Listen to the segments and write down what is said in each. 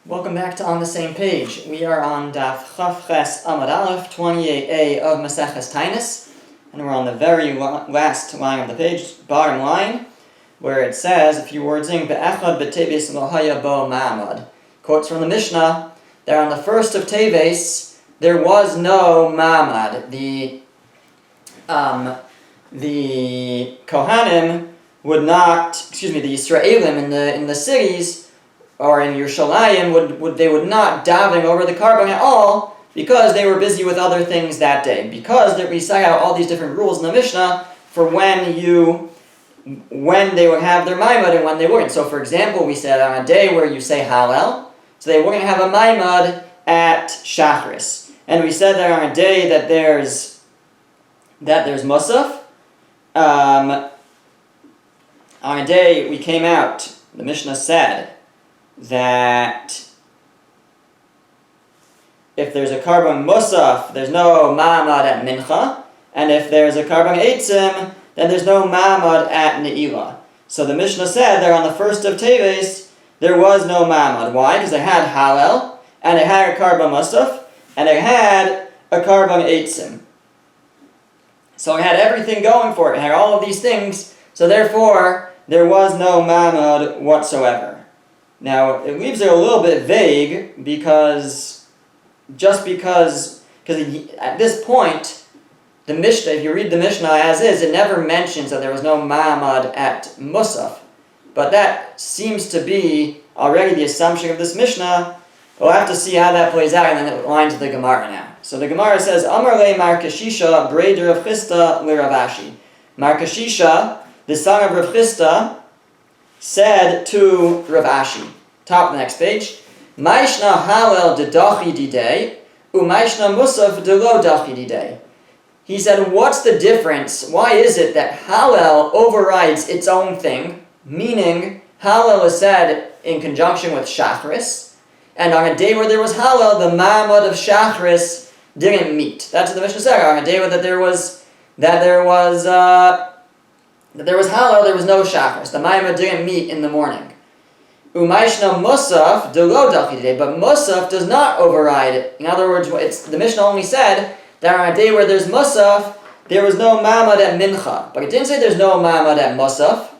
Welcome back to On the Same Page. We are on Daf Chaf Ches Amud Aleph, 28a of Maseches Taanis, and we're on the very last line of the page, bottom line, where it says a few words in Be'echad b'Teves lo haya bo ma'amad. Quotes from the Mishnah that on the first of Teves there was no ma'amad. The Kohanim would not, the Yisraelim in the cities or in Yerushalayim they would not daven over the carbon at all because they were busy with other things that day. Because we cite out all these different rules in the Mishnah for when they would have their maimad and when they wouldn't. So for example, we said on a day where you say Hallel, so they wouldn't have a maimad at Shachris. And we said that on a day that there's Musaf, on a day we came out, the Mishnah said that if there's a carbon musaf, there's no ma'amad at mincha, and if there's a carbon eitzim, then there's no ma'amad at ne'ilah. So the Mishnah said that on the first of Teves, there was no ma'amad. Why? Because they had Hallel, and they had a carbon musaf, and they had a carbon eitzim. So it had everything going for it. It had all of these things, so therefore, there was no ma'amad whatsoever. Now, it leaves it a little bit vague because at this point, the Mishnah, if you read the Mishnah as is, it never mentions that there was no ma'amad at Musaf. But that seems to be already the assumption of this Mishnah. We'll have to see how that plays out, and then it lines to the Gemara now. So the Gemara says, Amar le Mar Kashisha, breder of Chisda le Rav Ashi. Mar Kashisha, the son of Rav Chisda, said to Rav Ashi, top of the next page, Maishna Hallel de dachi didei, u'maishna Musaf de lo dachi didei. He said, what's the difference? Why is it that Hallel overrides its own thing, meaning Hallel is said in conjunction with Shachris, and on a day where there was Hallel, the ma'amad of Shachris didn't meet. That's what the Mishnah said. On a day where there was Hallel, there was no Shachris. The ma'amad didn't meet in the morning. Umaishna Musaf de lo dachi didei, but Musaf does not override it. In other words, the Mishnah only said that on a day where there's Musaf, there was no ma'amad at mincha. But it didn't say there's no ma'amad at Musaf.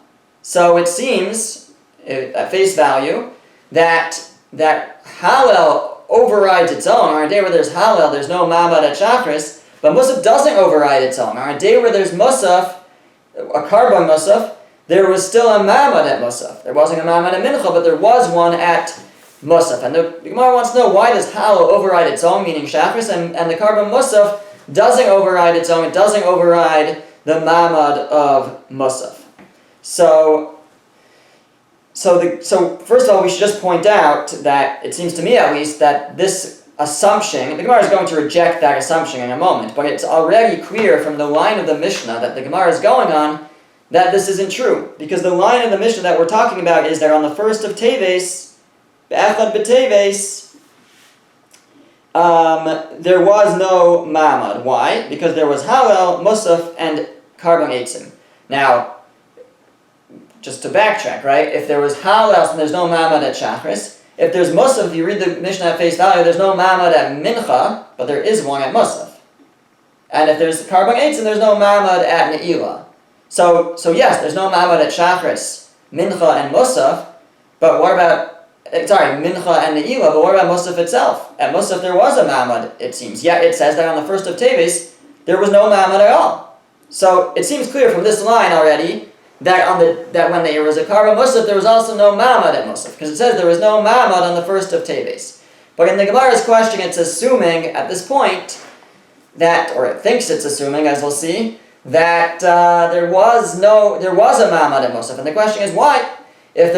So it seems, at face value, that Hallel overrides its own. On a day where there's Hallel, there's no ma'amad at Shachris, but Musaf doesn't override its own. On a day where there's Musaf, a carbon Musaf, there was still a ma'amad at Musaf. There wasn't a ma'amad at mincha, but there was one at Musaf. And the Gemara wants to know, why does Hallel override its own, meaning Shachris, and the carbon Musaf doesn't override its own, it doesn't override the ma'amad of Musaf. So first of all, we should just point out that, it seems to me at least, that this assumption, the Gemara is going to reject that assumption in a moment, but it's already clear from the line of the Mishnah that the Gemara is going on that this isn't true. Because the line of the Mishnah that we're talking about is that on the first of Teves, Be'echad b'Teves, there was no ma'amad. Why? Because there was Hallel, Musaf, and carbon eitzim. Now, just to backtrack, right? If there was Hallel, then there's no ma'amad at Shachris. If there's Musaf, if you read the Mishnah at face value, there's no ma'amad at Mincha, but there is one at Musaf. And if there's carbon eitzim, there's no ma'amad at Ne'ilah. So yes, there's no ma'amad at Shachris, Mincha, and Musaf, but what about, Mincha and Ne'ilah, but what about Musaf itself? At Musaf there was a ma'amad, it seems. Yet it says that on the first of Teves, there was no ma'amad at all. So it seems clear from this line already that when there was a carbon Musaf, there was also no ma'amad at Musaf, because it says there was no ma'amad on the first of Teves. But in the Gemara's question, it's assuming at this point that, or it thinks it's assuming, as we'll see, that there was a ma'amad at Musaf. And the question is, why? If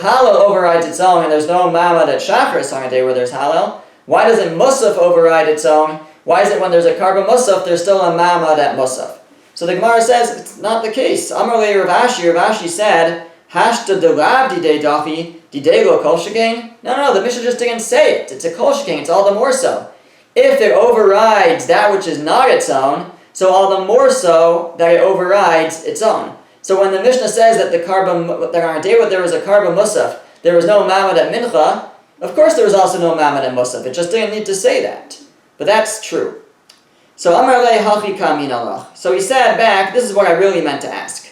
Hallel overrides its own and there's no ma'amad at Shachris on a day where there's Hallel, why doesn't Musaf override its own? Why is it when there's a carbon Musaf, there's still a ma'amad at Musaf? So the Gemara says, it's not the case. Amar le Rav Ashi said, Hashta de lab didei dafi, didei lo kol shekain. No, the Mishnah just didn't say it. It's a kol shekain, it's all the more so. If it overrides that which is not its own, so all the more so that it overrides its own. So when the Mishnah says that on a day where there was a carbon musaf, there was no ma'amad at mincha, Of course there was also no Mamad and Musaf, it just didn't need to say that. But that's true. So Amar le hachi kamin alach. So he said back, this is what I really meant to ask.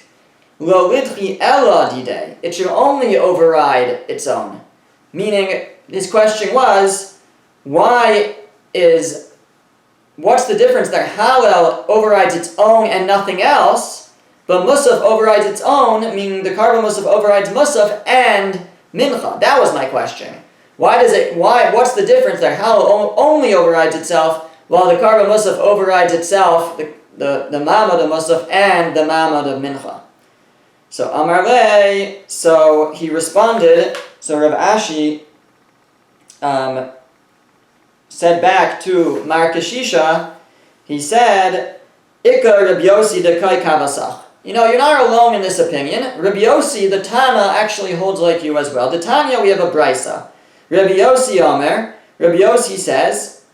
Lo lidchi ella didei. It should only override its own. Meaning, his question was, what's the difference that Hallel overrides its own and nothing else, but Musaf overrides its own, meaning the Karban Musaf overrides Musaf and Mincha? That was my question. What's the difference that Hallel only overrides itself, while the Karban Musaf overrides itself, the Mamad of Musaf and the Mamad of Mincha? So Amar le, so he responded, so Rav Ashi said back to Mar Kashisha, he said, Ikar Rabbi Yossi de Kai Kavasach. You know, you're not alone in this opinion. Rabbi Yossi, the Tana, actually holds like you as well. The Tanya, we have a Brisa. Rabbi Yossi Omer, Rabbi Yossi says,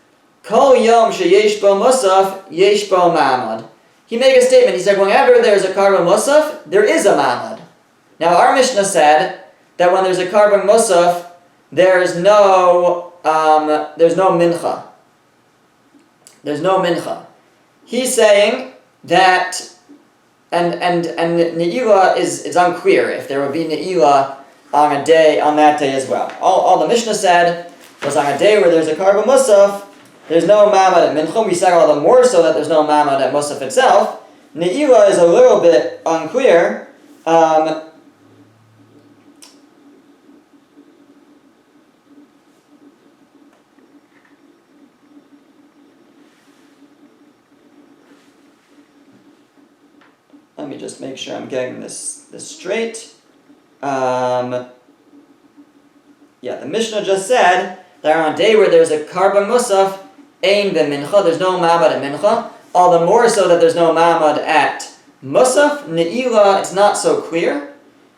Kol Yom sheyesh bo Musaf, yesh bo Ma'amad. He made a statement, he said, whenever there's a Karban Musaf, there is a Ma'amad. Now our Mishnah said that when there's a Karban Musaf, there's no mincha. There's no mincha. He's saying that, and Ne'ilah is unclear if there would be Ne'ilah on that day as well. All the Mishnah said was on a day where there's a Karban Musaf, there's no Mamad at Mincha. We said all the more so that there's no Mamad at Musaf itself. Ne'ilah is a little bit unclear. Let me just make sure I'm getting this straight. The Mishnah just said that on a day where there's a Karban Musaf, Ein b'mincha, there's no Mamad at Mincha. All the more so that there's no Mamad at Musaf. Ne'ilah, it's not so clear.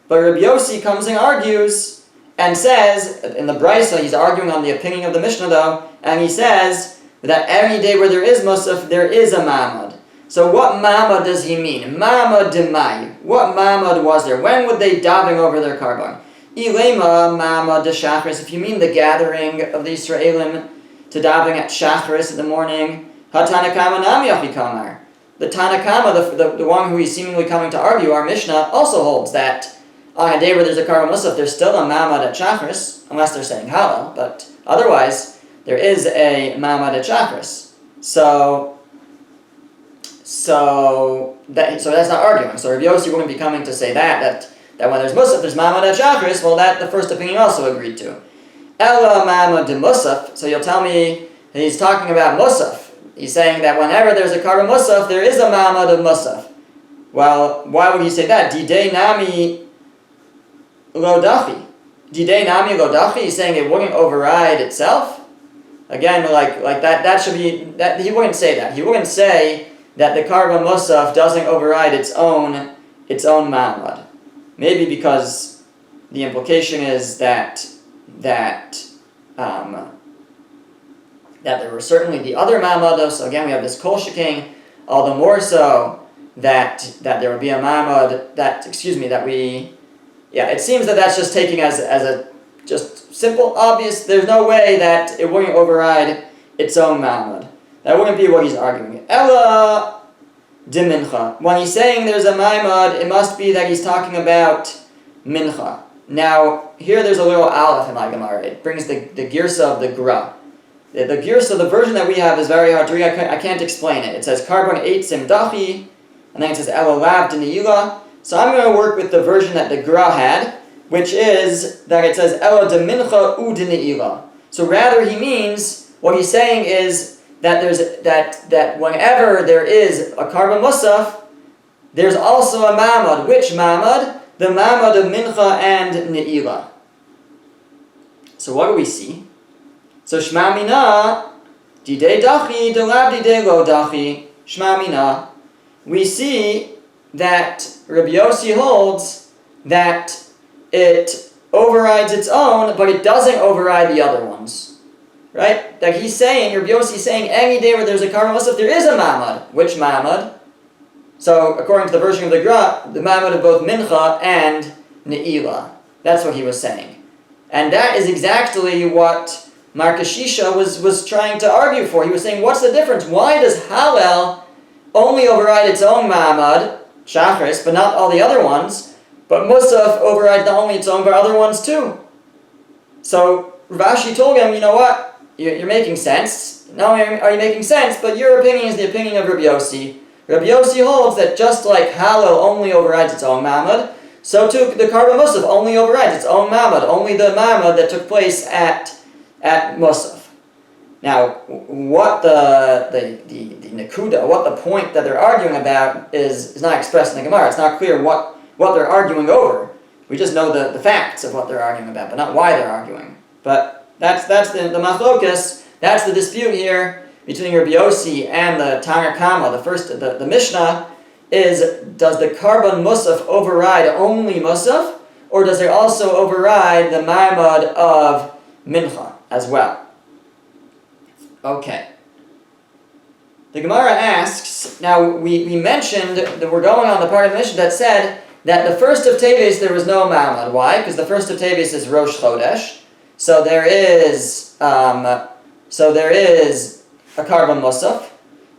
But Rabbi Yossi comes and argues and says, in the Brisa, he's arguing on the opinion of the Mishnah though, and he says that every day where there is Musaf, there is a Mamad. So what Mamad does he mean? Mamad demai. What Mamad was there? When would they davening over their Karban? Ilema Mamad de Shachris. If you mean the gathering of the Israelim to davening at Shachris in the morning, Hatanakama Nami Achikamar. The Tanakama, the one who he's seemingly coming to argue, our Mishnah, also holds that on a day where there's a Karban Musaf, there's still a Mamad at Shachris, unless they're saying Hallel, but otherwise, there is a Mamad at Shachris. So that's not arguing. So Rabbi Yossi wouldn't be coming to say that when there's Musaf, there's Mamad at Shachris. Well, that the first opinion also agreed to. Ella Mamad de Musaf. So you'll tell me that he's talking about Musaf. He's saying that whenever there's a Karban Musaf, there is a Mamad of Musaf. Well, why would he say that? Didei Nami Lo Dachi. Didei Nami Lo Dachi. He's saying it wouldn't override itself. Again, like that should be that he wouldn't say that. He wouldn't say that the Karban Musaf doesn't override its own Mamad. Maybe because the implication is that there were certainly the other Mamados. So again, we have this Kol Sheking, all the more so that there would be a Mamad it seems that that's just taking as a just simple, obvious, there's no way that it wouldn't override its own Mamad. That wouldn't be what he's arguing. Ella de Mincha. When he's saying there's a Mamad, it must be that he's talking about Mincha. Now, here there's a little aleph in my Gemara. It brings the girsa of the Gra. The girsa, the version that we have is very hard to read. I can't explain it. It says Karban 8 sim dachi, and then it says Ela lav de ne'ilah. So I'm going to work with the version that the Gra had, which is that it says Ela de mincha u de ne'ilah. So rather he means, what he's saying is that that whenever there is a Karban Musaf, there's also a Mamad. Which Mamad? The Mamad of Mincha and Ne'ilah. So what do we see? So Shma Mina, Didei Dachi, Delab Didei Lo Dachi, Shma Mina. We see that Rabbi Yossi holds that it overrides its own, but it doesn't override the other ones. Right? Like he's saying, Rabbi Yossi is saying, any day where there's a Karban Musaf, there is a Mamad. Which Mamad? So, according to the version of the Gra, the Mamad of both Mincha and Ne'ilah. That's what he was saying. And that is exactly what Mar Kashisha was trying to argue for. He was saying, what's the difference? Why does Hallel only override its own Ma'amad, Shachris, but not all the other ones, but Musaf overrides not only its own, but other ones too? So Rashi told him, you know what? You're making sense. Not only are you making sense, but your opinion is the opinion of Rabbi Yossi. Rabbi Yossi holds that just like Hallel only overrides its own Ma'amad, so too the Karban Musaf only overrides its own Ma'amad, only the Ma'amad that took place at Musaf. Now, what the Nakuda, what the point that they're arguing about is not expressed in the Gemara. It's not clear what they're arguing over. We just know the facts of what they're arguing about, but not why they're arguing. But that's the machlokas, that's the dispute here between Rabbi Yossi and the Tanna Kama, the Mishnah, is does the Karban Musaf override only Musaf, or does it also override the Ma'amad of Mincha as well? Okay. The Gemara asks, now we mentioned that we're going on the part of the Mishnah that said that the first of Teves there was no Ma'amad. Why? Because the first of Teves is Rosh Chodesh. So there is a Karban Musaf,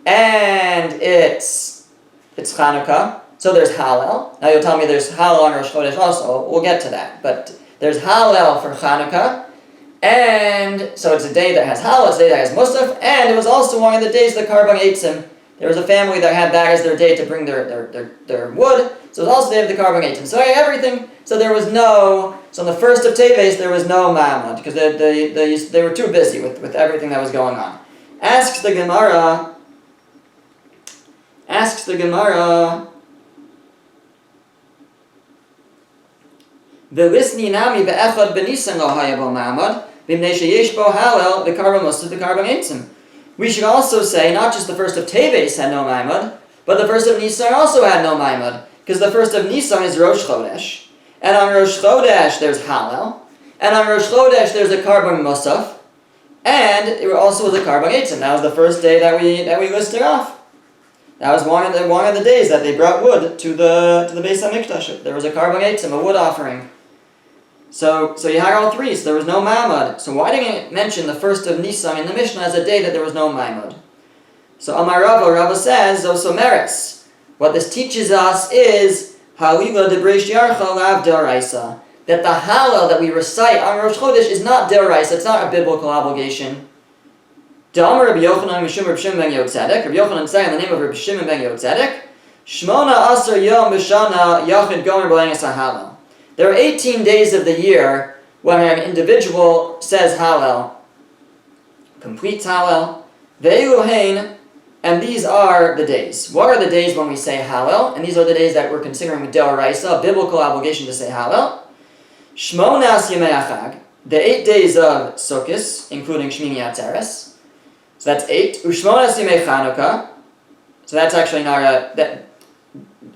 and it's Chanukah. So there's Hallel. Now you'll tell me there's Hallel on Rosh Chodesh also. We'll get to that. But there's Hallel for Chanukah. And so it's a day that has Hallel, it's a day that has Musaf, and it was also one of the days of the Karban Eitzim. There was a family that had that as their day to bring their wood, so it was also the day of the Karban Eitzim. So everything, so on the first of Teves there was no Ma'amad, because they were too busy with everything that was going on. Asks the Gemara, V'lisni nami be'echad b'nisan lo haya bo Ma'amad, b'mnei sheyesh bo Hallel v'karban Musaf v'karban Eitzim. We should also say, not just the first of Teves had no Ma'amad, but the first of Nisan also had no Ma'amad, because the first of Nisan is Rosh Chodesh, and on Rosh Chodesh there's Hallel, and on Rosh Chodesh there's a Karban Musaf, and it also was a Karban Eitzim. That was the first day that we listed off. That was one of the days that they brought wood to the Beis HaMikdash. There was a Karban Eitzim, a wood offering. So you had all three, so there was no Ma'amad. So why didn't it mention the first of Nisan in the Mishnah as a day that there was no Ma'amad? So Amar Rava says, Zosomeres. What this teaches us is Halila de Breish Yarcha Lav Deraisa. That the Hallel that we recite on Rosh Chodesh is not Deraisa, it's not a biblical obligation. D'Amar Rabbi Yochanan Mishum Rabbi Shimon ben Yotzedek. Rabbi Yochanan saying in the name of Rabbi Shimon ben Yotzedek, Shmona Asar Yom B'Shana Yachid Gomer B'Langas HaHallel. There are 18 days of the year when an individual says Hallel, completes Hallel, Ve'eluhein, and these are the days. What are the days when we say Hallel? And these are the days that we're considering Deoraisa, a biblical obligation to say Hallel. Shmonas Yemei Achag, the 8 days of Sukkot, including Shmini Atzeres. So that's 8. Ushmonas Yemei Chanukah. So that's actually not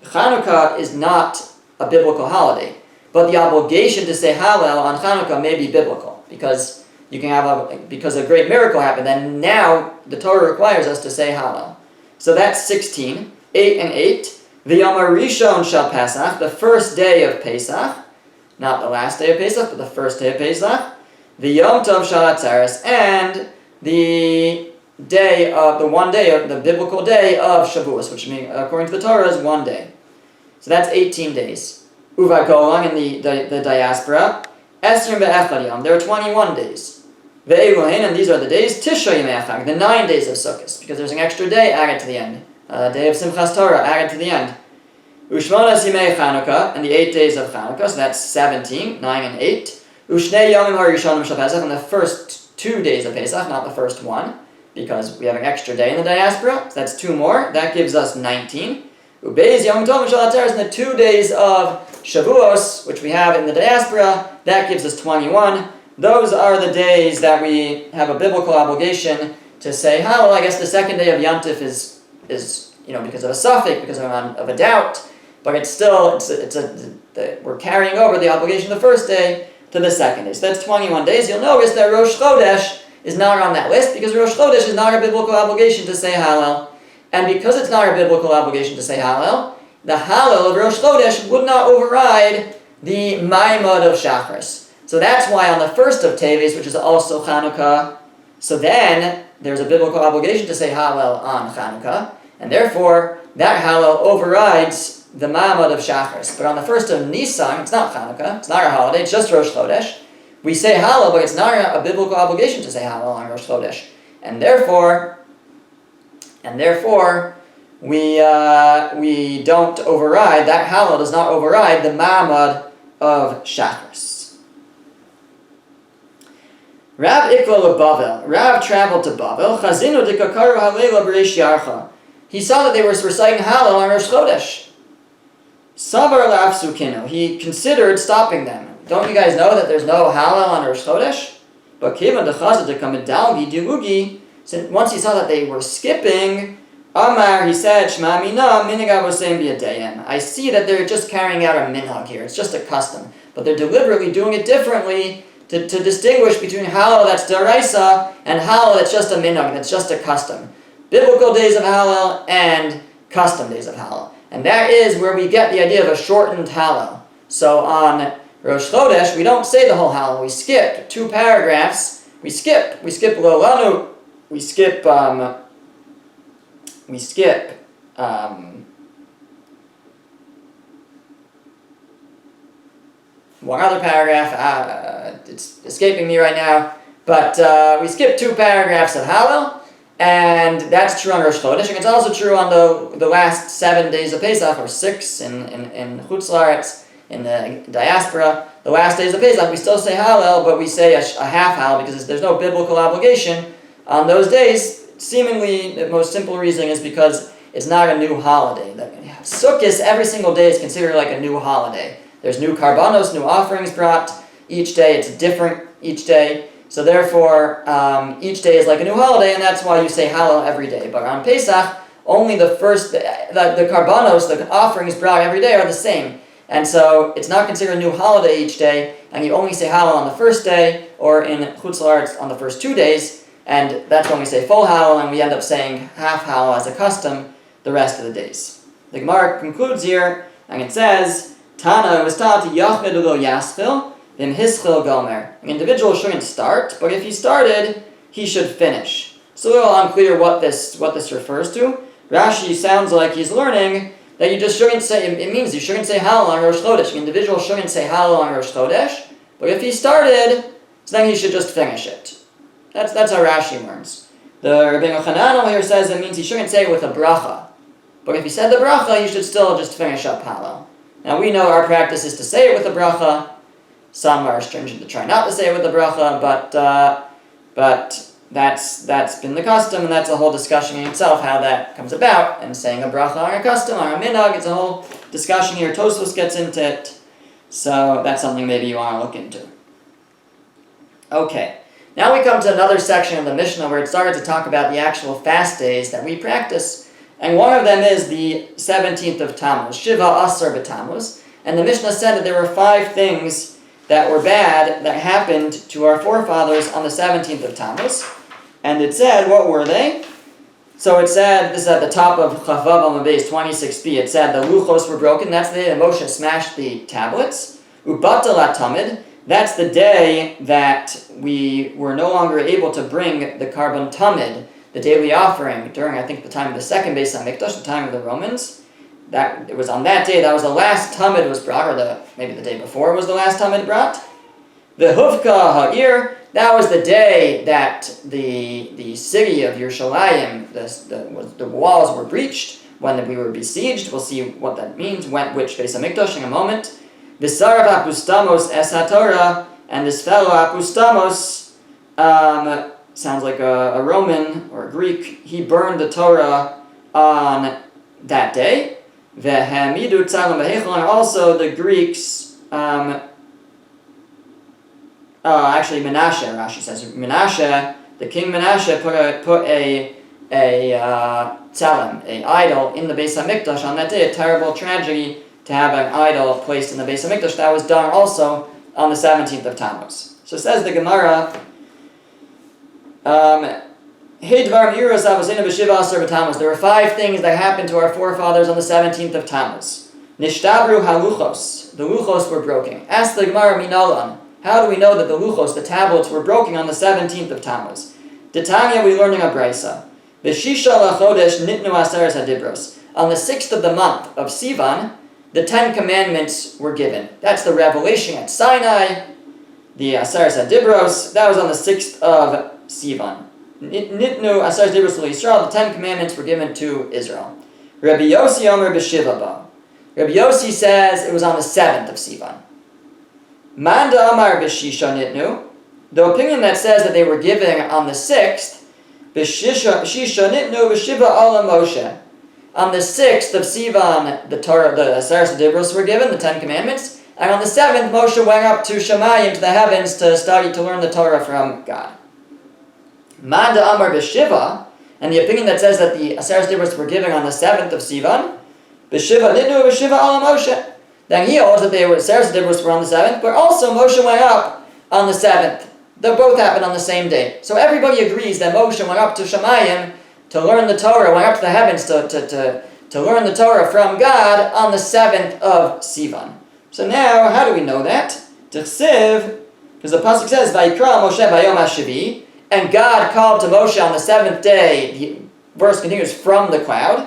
Chanukah is not a biblical holiday. But the obligation to say Hallel on Chanukah may be biblical, because you can because a great miracle happened, and now the Torah requires us to say Hallel. So that's 16, 8 and 8. The Yom Rishon Shel Pesach, the first day of Pesach, not the last day of Pesach, but the first day of Pesach. The Yom Tov Shel Atzeres, and the biblical day of Shavuos, which according to the Torah is one day. So that's 18 days. Uvakolang in the diaspora, Esrim be'echad yom, there are 21 days. Ve'eluhein, and these are the days, Tisha Yemei Achag, the 9 days of Sukkot, because there's an extra day added to the end, a day of Simchas Torah added to the end. Ushmonas Yemei Chanukah, and the 8 days of Chanukah, so that's 17, 9 and 8. Ushnei Yomim HaRishonim Shel Pesach, and the first 2 days of Pesach, not the first one, because we have an extra day in the diaspora, so that's 2 more, that gives us 19. Ubeiz Yom Tov Shel Atzeres, and the 2 days of Shavuos, which we have in the diaspora, that gives us 21. Those are the days that we have a biblical obligation to say, I guess the second day of Yom Tov is because of a suffix, because of a doubt, but it's still, we're carrying over the obligation of the first day to the second day. So that's 21 days. You'll notice that Rosh Chodesh is not on that list, because Rosh Chodesh is not a biblical obligation to say Hallel. And because it's not a biblical obligation to say Hallel, the Hallel of Rosh Chodesh would not override the Ma'amad of Shachris. So that's why on the first of Teves, which is also Chanukah, so then there's a biblical obligation to say Hallel on Chanukah, and therefore that Hallel overrides the Ma'amad of Shacharis. But on the first of Nisan, it's not Chanukah, it's not our holiday, it's just Rosh Chodesh. We say Hallel, but it's not a biblical obligation to say Hallel on Rosh Chodesh. And therefore, we don't override, that Hallel does not override the Ma'amad of Shacharis. Rav Ikla leBavel. Rav traveled to Bavel. Chazinu dekakaru halela b'reish yarcha. He saw that they were reciting Hallel on Rosh Chodesh. Savar la'afsukinu. He considered stopping them. Don't you guys know that there's no Hallel on Rosh Chodesh? But kivan dechazad dekamedalgi dilugi. Once he saw that they were skipping, Amar, he said, Shema mina minig avosem b'yadayim. I see that they're just carrying out a minhag here. It's just a custom, but they're deliberately doing it differently. To distinguish between Hallel that's deraisa and Hallel that's just a minhag, that's just a custom. Biblical days of Hallel and custom days of Hallel. And that is where we get the idea of a shortened Hallel. So on Rosh Chodesh, we don't say the whole Hallel. We skip 2 paragraphs. We skip Lolanu. We skip one other paragraph, it's escaping me right now, but we skip 2 paragraphs of Hallel, and that's true on Rosh Chodesh, and it's also true on the last 7 days of Pesach, or 6 in Chutz La'aretz, in the diaspora. The last days of Pesach, we still say Hallel, but we say a half Hallel, because there's no biblical obligation on those days. Seemingly, the most simple reason is because it's not a new holiday. Sukkot, every single day is considered like a new holiday. There's new karbanos, new offerings brought each day. It's different each day. So therefore, each day is like a new holiday, and that's why you say Hallel every day. But on Pesach, only the karbanos, the offerings brought every day are the same. And so it's not considered a new holiday each day, and you only say Hallel on the first day, or in Chutz La'aretz on the first 2 days, and that's when we say full Hallel, and we end up saying half Hallel as a custom the rest of the days. The Gemara concludes here, and it says, Tana was taught to Yachmed ulo Yaschil, then Hischil Gomer. An individual shouldn't start, but if he started, he should finish. It's a little unclear what this refers to. Rashi sounds like he's learning that you just shouldn't say, it means you shouldn't say Hallel on Rosh Chodesh. An individual shouldn't say Hallel on Rosh Chodesh, but if he started, so then he should just finish it. That's how Rashi learns. The Rabbeinu Chananel here says it means he shouldn't say it with a bracha. But if he said the bracha, he should still just finish up Hallel. Now we know our practice is to say it with a bracha. Some are stringent to try not to say it with a bracha, but that's been the custom, and that's a whole discussion in itself how that comes about. And saying a bracha on a custom, on a minhag, it's a whole discussion here. Tosfos gets into it, so that's something maybe you want to look into. Okay, now we come to another section of the Mishnah where it started to talk about the actual fast days that we practice. And one of them is the 17th of Tammuz, Shiva Asar b'Tammuz. And the Mishnah said that there were 5 things that were bad that happened to our forefathers on the 17th of Tammuz. And it said, what were they? So it said, this is at the top of Chavav Amabez 26b, it said the luchos were broken, that's the day that Moshe smashed the tablets. Ubatal Tamid, that's the day that we were no longer able to bring the carbon tamid, the daily offering, during, I think, the time of the second Beis HaMikdash, the time of the Romans. That it was on that day, that was the last tamid was brought, or maybe the day before was the last tamid brought. The Huvka Ha'ir, that was the day that the city of Yerushalayim, the walls were breached, when we were besieged. We'll see what that means, which Beis HaMikdash in a moment. The Sarav Apustamos Es HaTorah, and this fellow Apustamos, sounds like a Roman or a Greek, he burned the Torah on that day. Vehamidu Tzalim Behechel, and also the Greeks, actually Menashe, Rashi says, Menashe, the king Menashe put a tzalim, an idol, in the Beis HaMikdash on that day, a terrible tragedy to have an idol placed in the Beis HaMikdash. That was done also on the 17th of Tammuz. So says the Gemara, there were 5 things that happened to our forefathers on the 17th of Tammuz. Nishtabru haluchos, the luchos were broken. Ask the Gemara minalan, How do we know that the luchos, the tablets, were broken on the 17th of Tammuz? Tanya, we learning a brisa. B'shisha lachodesh nitnu aseres hadibros. On the 6th of the month of Sivan, the 10 commandments were given. That's the revelation at Sinai. The aseres hadibros, that was on the 6th of Sivan. Nitnu aseres hadibros l'Yisrael, the 10 commandments were given to Israel. Rabbi Yossi Omer b'shiva ba. Rabbi Yossi says it was on the 7th of Sivan. Manda Amar b'shisha nitnu. The opinion that says that they were given on the 6th, b'shisha nitnu b'shiva ala Moshe. On the 6th of Sivan, the Torah, the Aseres Hadibros were given, the 10 commandments, and on the 7th, Moshe went up to Shemayim, to the heavens, to study, to learn the Torah from God. Manda Amar b'shiva, and the opinion that says that the Aseres Hadibros were given on the 7th of Sivan, b'shiva nitnu b'shiva ala Moshe. Then he holds that they were Aseres Hadibros were on the 7th, but also Moshe went up on the 7th. They both happened on the same day. So everybody agrees that Moshe went up to Shemayim to learn the Torah, went up to the heavens to learn the Torah from God on the 7th of Sivan. So now, how do we know that? T'chsiv, because the pasuk says, Vayikra Moshe bayom hashavi, and God called to Moshe on the 7th day. The verse continues from the cloud.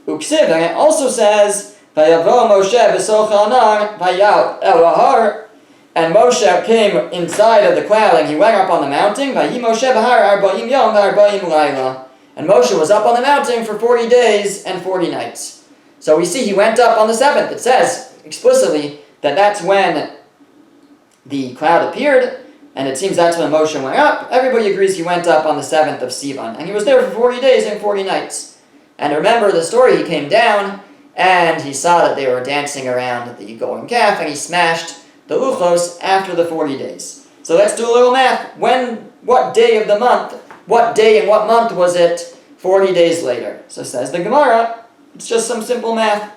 Uksiv, and it also says, Vayavo Moshe b'soch ha'anar vayal el ahar. And Moshe came inside of the cloud and he went up on the mountain. Vayi Moshe b'har arba'im yom v'arba'im layla. And Moshe was up on the mountain for 40 days and 40 nights. So we see he went up on the 7th. It says explicitly that that's when the cloud appeared, and it seems that's when Moshe went up. Everybody agrees he went up on the 7th of Sivan. And he was there for 40 days and 40 nights. And remember the story, he came down and he saw that they were dancing around the golden calf, and he smashed the luchos after the 40 days. So let's do a little math. What day of the month, what day and what month was it 40 days later? So says the Gemara, it's just some simple math.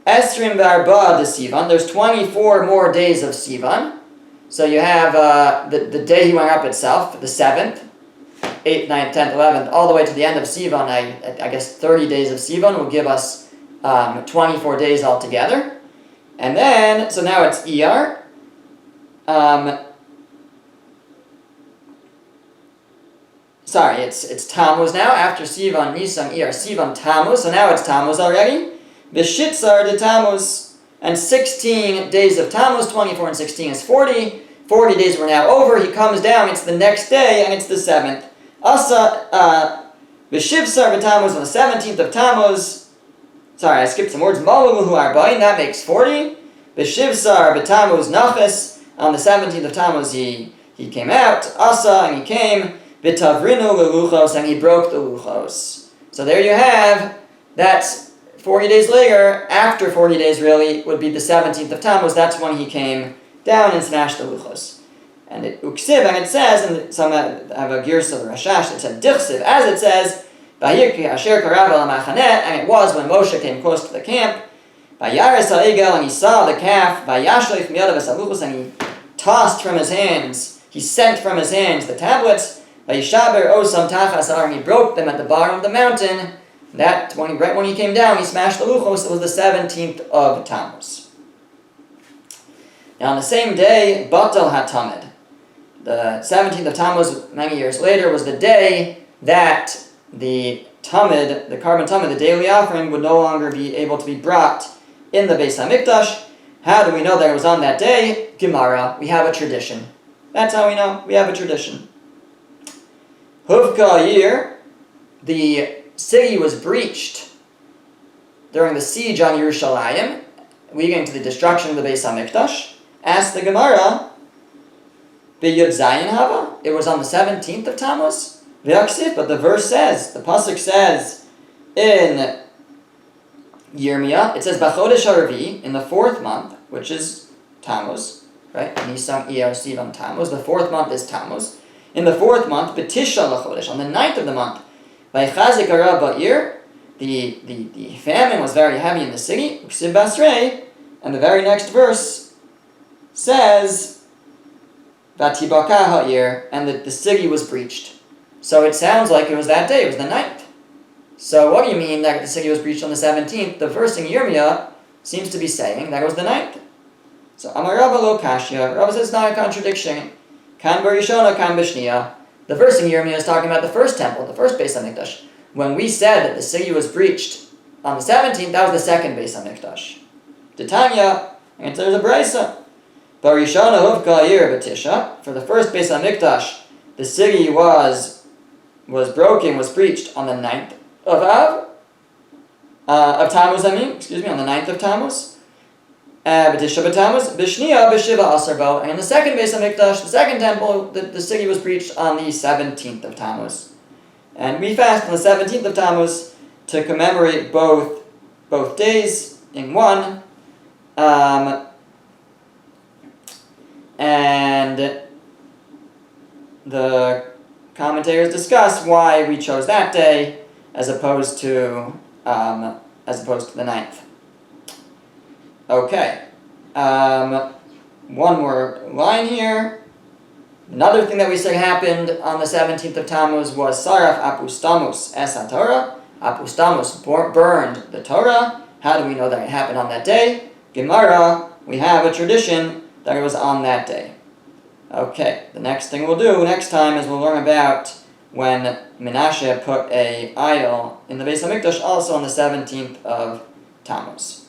Esrim v'arba de Sivan, there's 24 more days of Sivan. So you have the day he went up itself, the 7th, 8th, 9th, 10th, 11th, all the way to the end of Sivan. I guess 30 days of Sivan will give us 24 days altogether. And then, so now it's Iyar. It's Tammuz now. After Sivan, Nisan, Iyar, Sivan, Tammuz. So now it's Tammuz already. Vishitzar de Tammuz. And 16 days of Tammuz, 24 and 16 is 40. 40 days were now over. He comes down. It's the next day, and it's the 7th. Vishivsar de Tammuz on the 17th of Tammuz. Sorry, I skipped some words. Malaluhu arba'in, that makes 40. B'shivsar b'tamuz nachas, on the 17th of Tammuz he came out. Asa, and he came. B'tavrinu leluchos, and he broke the luchos. So there you have, that's 40 days later, after 40 days really, would be the 17th of Tammuz. That's when he came down and smashed the luchos. And it uksiv, and it says, and some have a girsa of the Rashash, it said dichsiv, as it says, and it was when Moshe came close to the camp, and he saw the calf, and he tossed from his hands, he sent from his hands the tablets, and he broke them at the bottom of the mountain. Right when he came down, he smashed the luchos. It was the 17th of Tammuz. Now on the same day, Batal HaTamid, the 17th of Tammuz, many years later, was the day that the Tamid, the carbon Tamid, the daily offering, would no longer be able to be brought in the Beis HaMikdash. How do we know that it was on that day? Gemara, we have a tradition. That's how we know, we have a tradition. Huvka Yir, the city was breached during the siege on Yerushalayim, leading to the destruction of the Beis HaMikdash. Asked the Gemara, B'Yud Zayin Hava, it was on the 17th of Tammuz. But the verse says, the pasuk says in Yirmiyah, it says B'chodesh HaRavi, in the 4th month, which is Tammuz, right? Nisan, Iyar, Sivan, Tammuz. The 4th month is Tammuz. In the 4th month, B'Tisha LaChodesh, on the 9th of the month, V'chazik hara ba'ir, the famine was very heavy in the city. Uksiv Basrei, and the very next verse says V'tibaka ha'ir, and that the city was breached. So it sounds like it was that day, it was the 9th. So what do you mean that the city was breached on the 17th? The verse in Yirmiyah seems to be saying that it was the 9th. So Amar Rava lo kashya. Rava says it's not a contradiction. Kan barishona, kan b'shniya. The first thing Yirmiyah is talking about the first temple, the first Beis HaMikdash. When we said that the city was breached on the 17th, that was the second Beis HaMikdash. Titania, and there's a brisa. Barishona huvka ir b'tisha. For the first Beis HaMikdash, the city was broken, was breached on the 9th of Tammuz, on the 9th of Tammuz. B'tisha b'Tammuz, b'shniya b'shiva asar bo. And in the second Beis HaMikdash, the second temple, the city was breached on the 17th of Tammuz. And we fast on the 17th of Tammuz to commemorate both days in one. And the commentators discuss why we chose that day as opposed to the 9th. Okay. One more line here. Another thing that we say happened on the 17th of Tammuz was Saraf Apustamus es HaTorah. Apustamus burned the Torah. How do we know that it happened on that day? Gemara, we have a tradition that it was on that day. Okay, the next thing we'll do next time is we'll learn about when Menashe put an idol in the Beis HaMikdash also on the 17th of Tammuz.